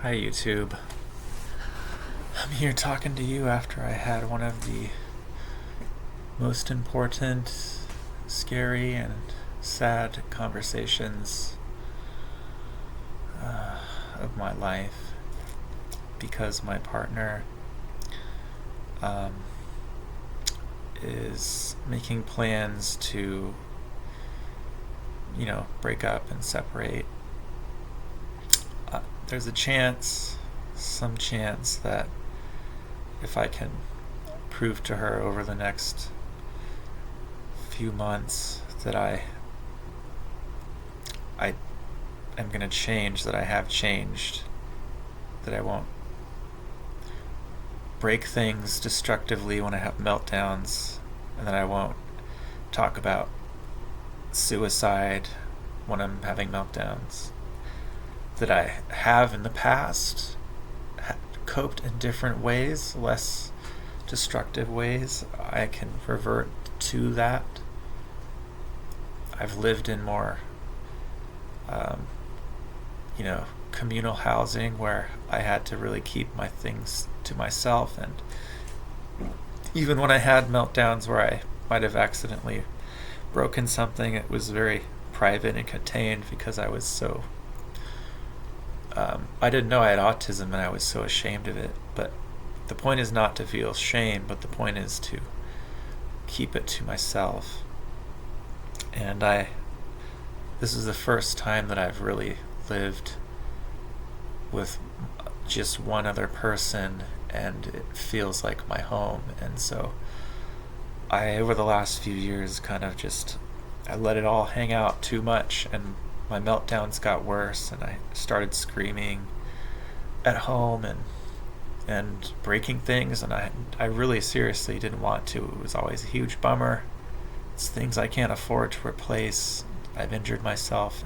Hi, YouTube. I'm here talking to you after I had one of the most important, scary, and sad conversations of my life because my partner um, is making plans to, break up and separate. There's some chance that if I can prove to her over the next few months that I am going to change, that I have changed, that I won't break things destructively when I have meltdowns, and that I won't talk about suicide when I'm having meltdowns, that I have in the past coped in different ways, less destructive ways. I can revert to that. I've lived in more, communal housing where I had to really keep my things to myself. And even when I had meltdowns where I might have accidentally broken something, it was very private and contained because I was so I didn't know I had autism and I was so ashamed of it. But the point is not to feel shame, but the point is to keep it to myself. And this is the first time that I've really lived with just one other person, and it feels like my home. And so over the last few years, I let it all hang out too much, and my meltdowns got worse, and I started screaming at home and breaking things, and I really seriously didn't want to. It was always a huge bummer. It's things I can't afford to replace. I've injured myself,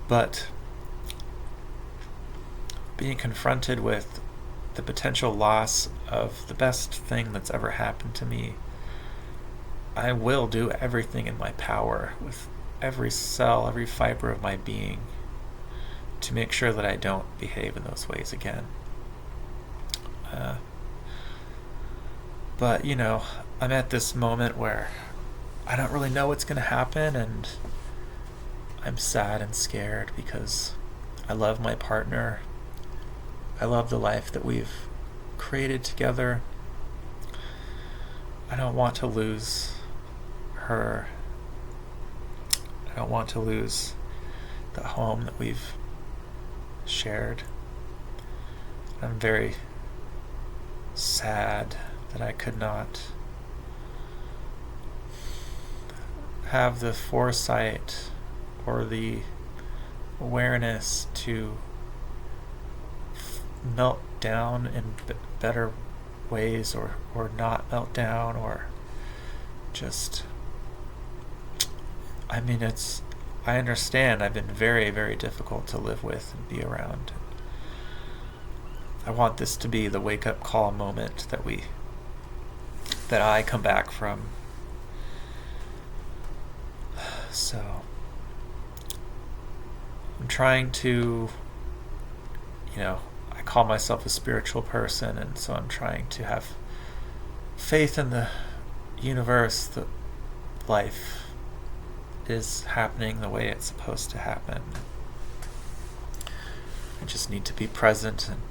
but being confronted with the potential loss of the best thing that's ever happened to me, I will do everything in my power with every cell, every fiber of my being to make sure that I don't behave in those ways again. But, I'm at this moment where I don't really know what's going to happen, and I'm sad and scared because I love my partner. I love the life that we've created together. I don't want to lose her. I don't want to lose the home that we've shared. I'm very sad that I could not have the foresight or the awareness to melt down in better ways, or not melt down, or just, I understand I've been very, very difficult to live with and be around. I want this to be the wake-up call moment that I come back from. So I'm trying to, I call myself a spiritual person, and so I'm trying to have faith in the universe that life is happening the way it's supposed to happen. I just need to be present and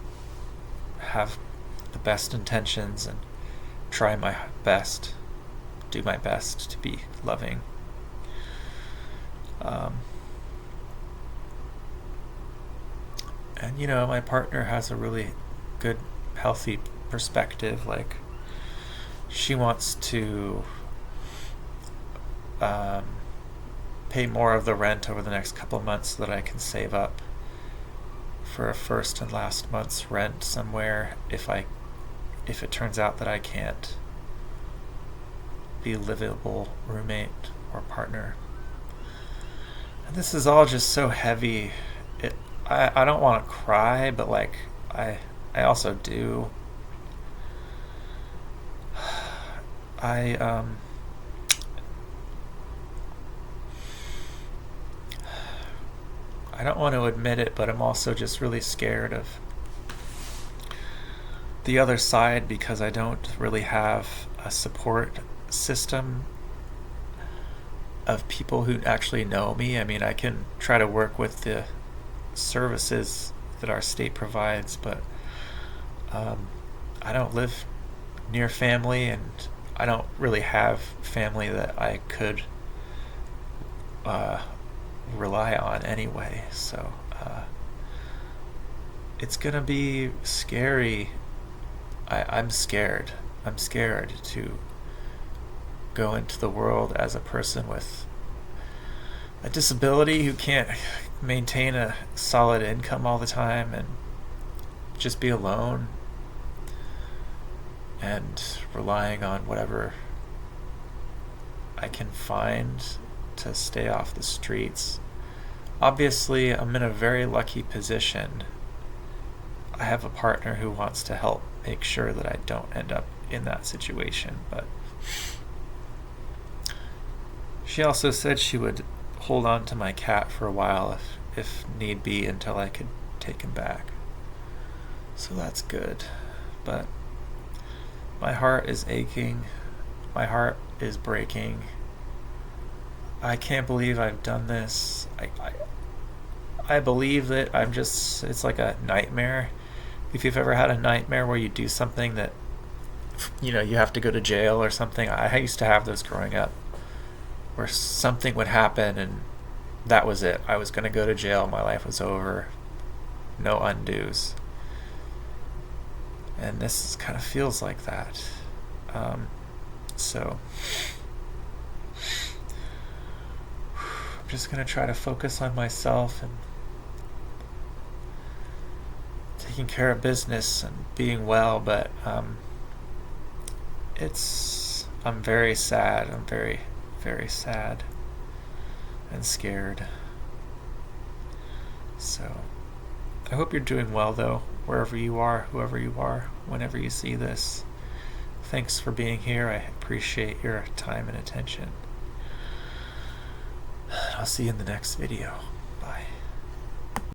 have the best intentions and try my best, do my best to be loving. And my partner has a really good, healthy perspective. Like, she wants to pay more of the rent over the next couple of months so that I can save up for a first and last month's rent somewhere if it turns out that I can't be a livable roommate or partner. And this is all just so heavy. I don't want to cry, but I also do. I I don't want to admit it, but I'm also just really scared of the other side because I don't really have a support system of people who actually know me. I mean, I can try to work with the services that our state provides, but I don't live near family, and I don't really have family that I could rely on anyway. So it's gonna be scary. I'm scared. I'm scared to go into the world as a person with a disability who can't maintain a solid income all the time and just be alone and relying on whatever I can find to stay off the streets. Obviously, I'm in a very lucky position. I have a partner who wants to help make sure that I don't end up in that situation, but she also said she would hold on to my cat for a while if need be until I could take him back. So that's good. But my heart is aching. My heart is breaking. I can't believe I've done this. I believe that it's like a nightmare. If you've ever had a nightmare where you do something that, you have to go to jail or something. I used to have those growing up, where something would happen and that was it. I was going to go to jail. My life was over. No undos. And this kind of feels like that. So I'm just going to try to focus on myself and taking care of business and being well, but I'm very sad. I'm very, very sad and scared. So I hope you're doing well, though, wherever you are, whoever you are, whenever you see this. Thanks for being here. I appreciate your time and attention. I'll see you in the next video.